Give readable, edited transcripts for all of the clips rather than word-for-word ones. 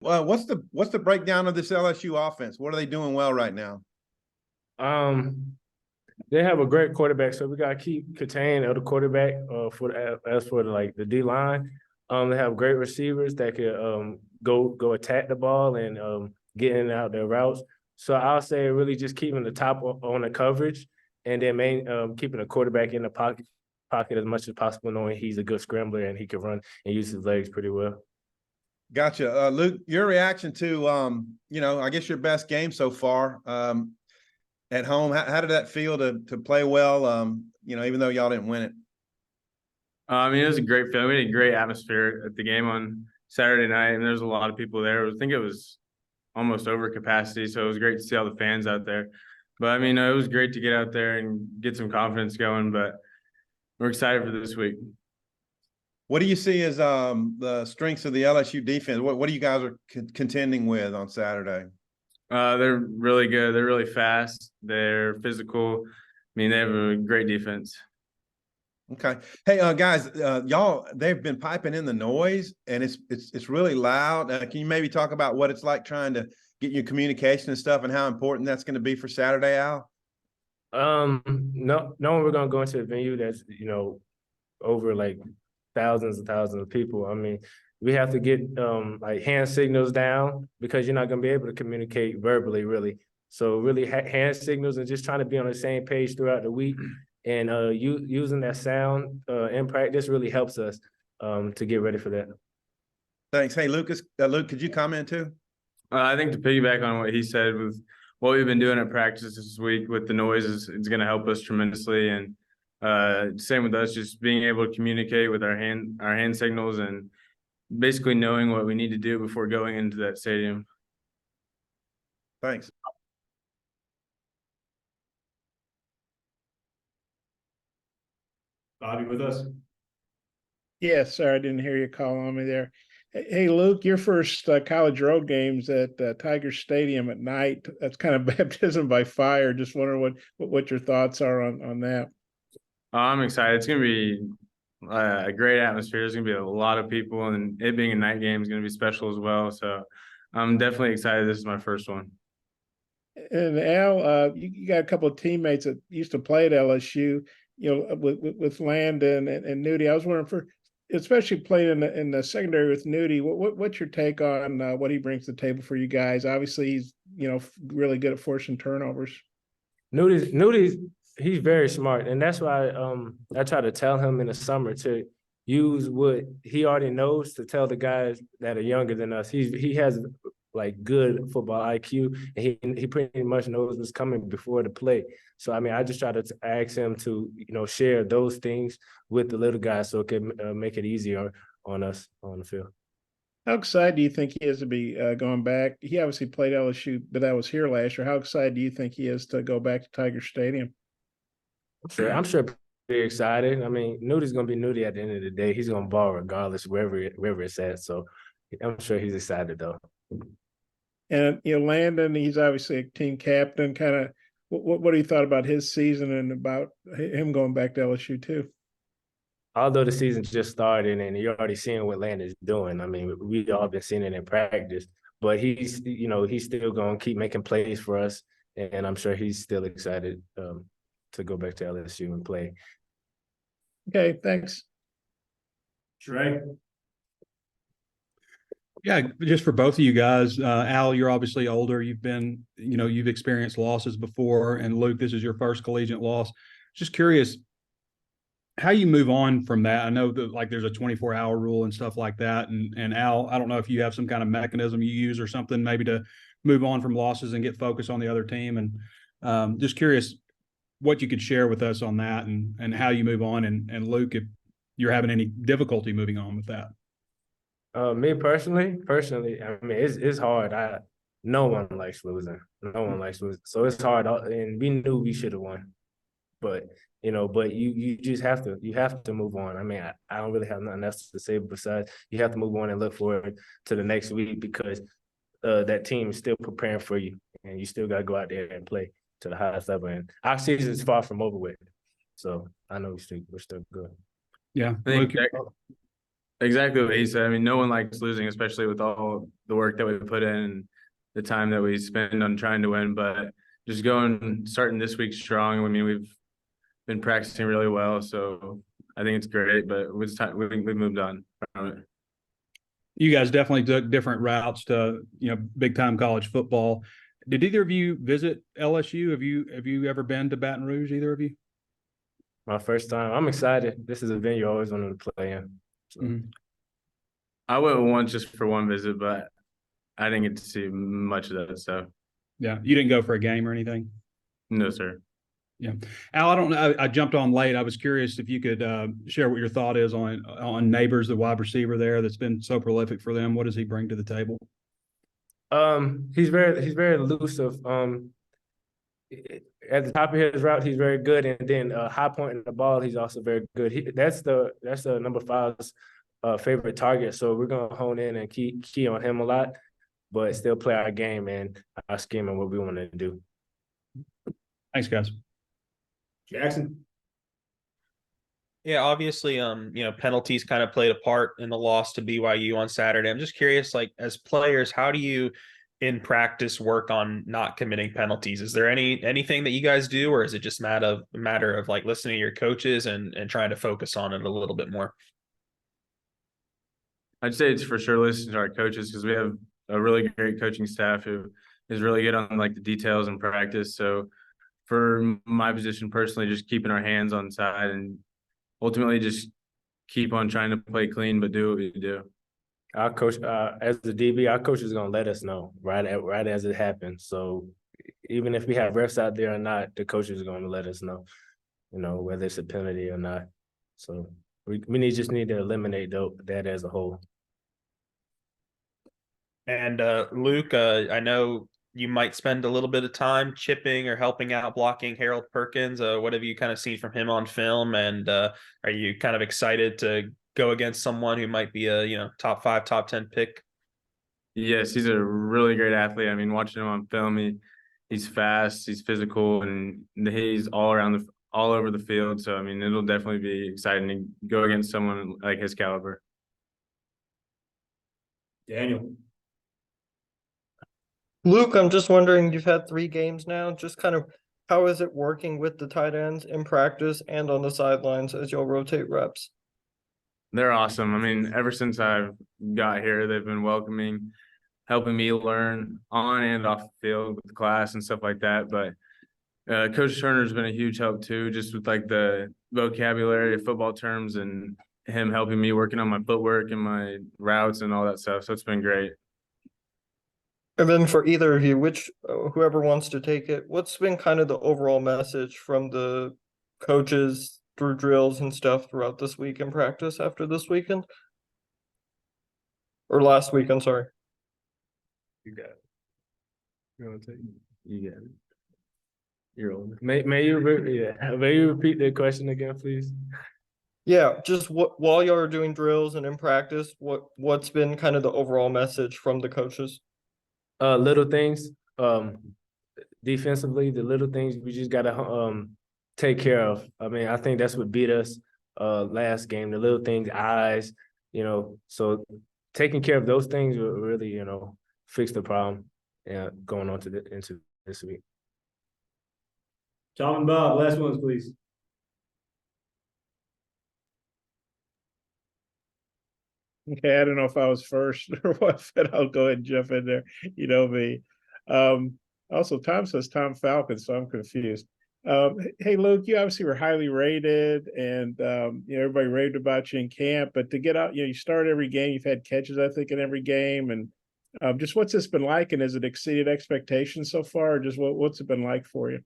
Well, what's the breakdown of this LSU offense? What are they doing well right now? Um, they have a great quarterback, so we gotta keep contain of the quarterback. As for the D line, they have great receivers that could go attack the ball and get in and out their routes. So I'll say really just keeping the top on the coverage, and then keeping the quarterback in the pocket as much as possible, knowing he's a good scrambler and he can run and use his legs pretty well. Gotcha. Luke, your reaction to I guess your best game so far at home. How did that feel to play well? Even though y'all didn't win it. I mean, it was a great feeling. We had a great atmosphere at the game on Saturday night, and there's a lot of people there. I think it was almost over capacity, so it was great to see all the fans out there. But I mean, it was great to get out there and get some confidence going. But we're excited for this week. What do you see as the strengths of the LSU defense? What do you guys are contending with on Saturday? They're really good. They're really fast. They're physical. I mean, they have a great defense. Okay. Hey, guys, they've been piping in the noise, and it's really loud. Can you maybe talk about what it's like trying to get your communication and stuff, and how important that's going to be for Saturday, Al? No, we're gonna go into a venue that's over like thousands and thousands of people. I mean, we have to get like hand signals down because you're not gonna be able to communicate verbally, really. So really, hand signals and just trying to be on the same page throughout the week. And using that sound in practice really helps us to get ready for that. Thanks. Hey, Luke, could you comment too? I think to piggyback on what he said, with what we've been doing at practice this week with the noises, it's going to help us tremendously. And same with us, just being able to communicate with our hand signals and basically knowing what we need to do before going into that stadium. Thanks. Bobby with us? Yes, sir. I didn't hear you call on me there. Hey, Luke, your first college road games at Tiger Stadium at night. That's kind of baptism by fire. Just wondering what your thoughts are on that. I'm excited. It's going to be a great atmosphere. There's going to be a lot of people, and it being a night game is going to be special as well. So I'm definitely excited. This is my first one. And Al, you got a couple of teammates that used to play at LSU. With Landon and Nudie. I was wondering, especially playing in the secondary with Nudie, what's your take on what he brings to the table for you guys? Obviously, he's really good at forcing turnovers. Nudi's he's very smart, and that's why I try to tell him in the summer to use what he already knows to tell the guys that are younger than us. He has like good football IQ, and he pretty much knows what's coming before the play. So I mean, I just try to ask him to share those things with the little guys so it can make it easier on us on the field. How excited do you think he is to be going back? He obviously played LSU, but that was here last year. How excited do you think he is to go back to Tiger Stadium? I'm sure pretty excited. I mean, Nudie's gonna be Nudie at the end of the day. He's gonna ball regardless wherever it's at. So I'm sure he's excited though. And Landon, he's obviously a team captain. Kind of, what do you thought about his season and about him going back to LSU too? Although the season just started and you're already seeing what Landon's doing. I mean, we all been seeing it in practice, but he's still gonna keep making plays for us, and I'm sure he's still excited to go back to LSU and play. Okay, thanks. Trey? Yeah, just for both of you guys, Al, you're obviously older. You've experienced losses before, and Luke, this is your first collegiate loss. Just curious how you move on from that. I know that there's a 24-hour rule and stuff like that. And Al, I don't know if you have some kind of mechanism you use or something maybe to move on from losses and get focused on the other team. And just curious what you could share with us on that and how you move on. And Luke, if you're having any difficulty moving on with that. Me personally, I mean, it's hard. No one likes losing. No one likes losing. So it's hard. And we knew we should have won, but you just have to move on. I mean, I don't really have nothing else to say besides you have to move on and look forward to the next week because that team is still preparing for you, and you still got to go out there and play to the highest level. And our season is far from over with, so I know we're still good. Yeah, Luke, Exactly what he said. I mean, no one likes losing, especially with all the work that we put in and the time that we spend on trying to win. But just starting this week strong. I mean, we've been practicing really well, so I think it's great. But it's time we moved on from it. You guys definitely took different routes to, big time college football. Did either of you visit LSU? Have you ever been to Baton Rouge, either of you? My first time. I'm excited. This is a venue I always wanted to play in. So. Mhm. I went once just for one visit, but I didn't get to see much of that stuff. Yeah. You didn't go for a game or anything? No, sir. Yeah. Al, I don't know. I jumped on late. I was curious if you could share what your thought is on Neighbors, the wide receiver there that's been so prolific for them. What does he bring to the table? He's very elusive. At the top of his route, he's very good, and then high point in the ball, he's also very good. That's the number 5's favorite target. So we're gonna hone in and key on him a lot, but still play our game and our scheme and what we want to do. Thanks, guys. Jackson. Yeah, obviously, penalties kind of played a part in the loss to BYU on Saturday. I'm just curious, like, as players, how do you in practice work on not committing penalties? Is there anything that you guys do, or is it just a matter of like listening to your coaches and trying to focus on it a little bit more? I'd say it's for sure listening to our coaches, because we have a really great coaching staff who is really good on like the details in practice. So for my position personally, just keeping our hands on side and ultimately just keep on trying to play clean, but do what we do. Our coach, as the DB, our coach is gonna let us know right as it happens. So even if we have refs out there or not, the coach is gonna let us know, whether it's a penalty or not. So we just need to eliminate that as a whole. And Luke, I know you might spend a little bit of time chipping or helping out blocking Harold Perkins. What have you kind of seen from him on film? And are you kind of excited to go against someone who might be a top 5, top 10 pick? Yes, he's a really great athlete. I mean, watching him on film, he's fast, he's physical, and he's all over the field. So I mean, it'll definitely be exciting to go against someone like his caliber. Daniel. Luke, I'm just wondering, you've had 3 games now, just kind of how is it working with the tight ends in practice and on the sidelines as y'all rotate reps? They're awesome. I mean, ever since I've got here, they've been welcoming, helping me learn on and off the field with the class and stuff like that. But Coach Turner's been a huge help too, just with like the vocabulary of football terms and him helping me working on my footwork and my routes and all that stuff. So it's been great. And then for either of you, whoever wants to take it, what's been kind of the overall message from the coaches through drills and stuff throughout this week in practice after this weekend? Or last weekend, sorry. You got it. You got it. You're old. May you repeat the question again, please? Yeah, just while y'all are doing drills and in practice, what's been kind of the overall message from the coaches? Little things. Defensively, the little things we just gotta take care of. I mean, I think that's what beat us last game. The little things, eyes, so taking care of those things will really, fix the problem going on into this week. Tom and Bob, last ones, please. Okay, I don't know if I was first or what, but I'll go ahead and jump in there. You know me. Also, Tom says Tom Falcon, so I'm confused. Hey, Luke, you obviously were highly rated, and everybody raved about you in camp. But to get out, you start every game. You've had catches, I think, in every game, and just what's this been like? And has it exceeded expectations so far? Or just what's it been like for you?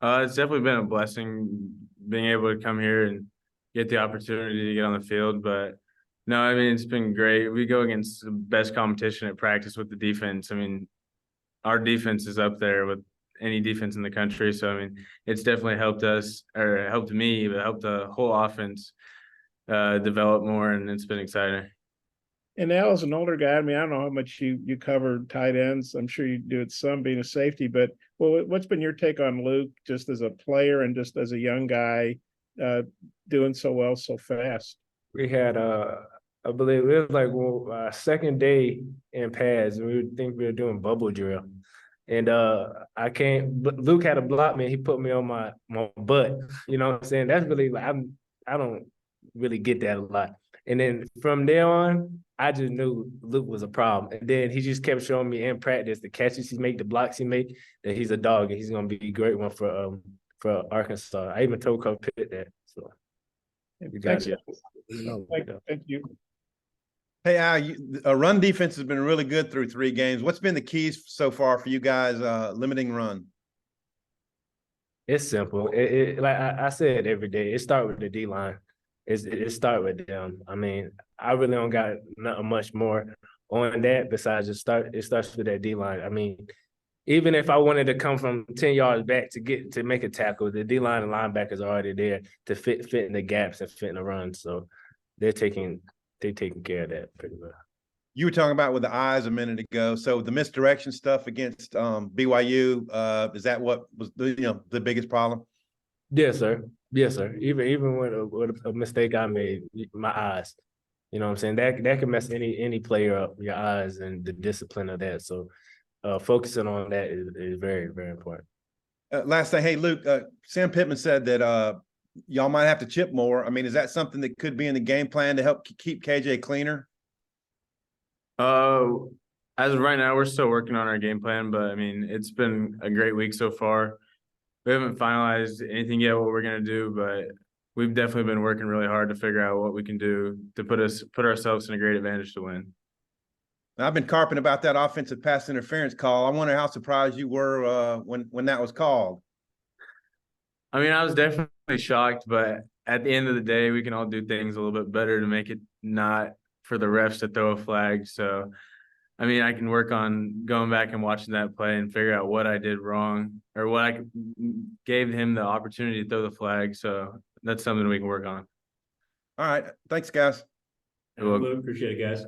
It's definitely been a blessing being able to come here and get the opportunity to get on the field. But no, I mean, it's been great. We go against the best competition at practice with the defense. I mean, our defense is up there with any defense in the country. So, I mean, it's definitely helped us, or helped me, but helped the whole offense develop more, and it's been exciting. And Al, as an older guy, I mean, I don't know how much you cover tight ends. I'm sure you do it some being a safety, but what's been your take on Luke just as a player and just as a young guy doing so well so fast? We had I believe it was like second day in pads, and we were doing bubble drill. And Luke had to block me, and he put me on my butt. You know what I'm saying? That's really like I don't really get that a lot. And then from there on, I just knew Luke was a problem. And then he just kept showing me in practice the catches he make, the blocks he make, that he's a dog and he's gonna be a great one for Arkansas. I even told Coach Pitt that. So you got Thanks. it. Thank you. Hey, Al, run defense has been really good through 3 games. What's been the keys so far for you guys limiting run? It's simple. It like I said every day. It start with the D line. It start with them. I mean, I really don't got nothing much more on that besides it starts with that D line. I mean, even if I wanted to come from 10 yards back to make a tackle, the D line and linebackers are already there to fit in the gaps and fit in the run. So they're taking care of that pretty well. You were talking about with the eyes a minute ago. So the misdirection stuff against BYU, is that what was the biggest problem? Yes, sir. Yes, sir. Even with a mistake I made, my eyes. You know what I'm saying? That can mess any player up, your eyes and the discipline of that. So focusing on that is very, very important. Last thing, hey, Luke, Sam Pittman said that y'all might have to chip more. I mean, is that something that could be in the game plan to help keep KJ cleaner? As of right now, we're still working on our game plan, but I mean, it's been a great week so far. We haven't finalized anything yet what we're gonna do, but we've definitely been working really hard to figure out what we can do to put ourselves in a great advantage to win. I've been carping about that offensive pass interference call. I wonder how surprised you were when that was called. I mean, I was definitely shocked, but at the end of the day, we can all do things a little bit better to make it not for the refs to throw a flag. So, I mean, I can work on going back and watching that play and figure out what I did wrong or what I gave him the opportunity to throw the flag. So that's something we can work on. All right. Thanks, guys. You're welcome. Appreciate it, guys.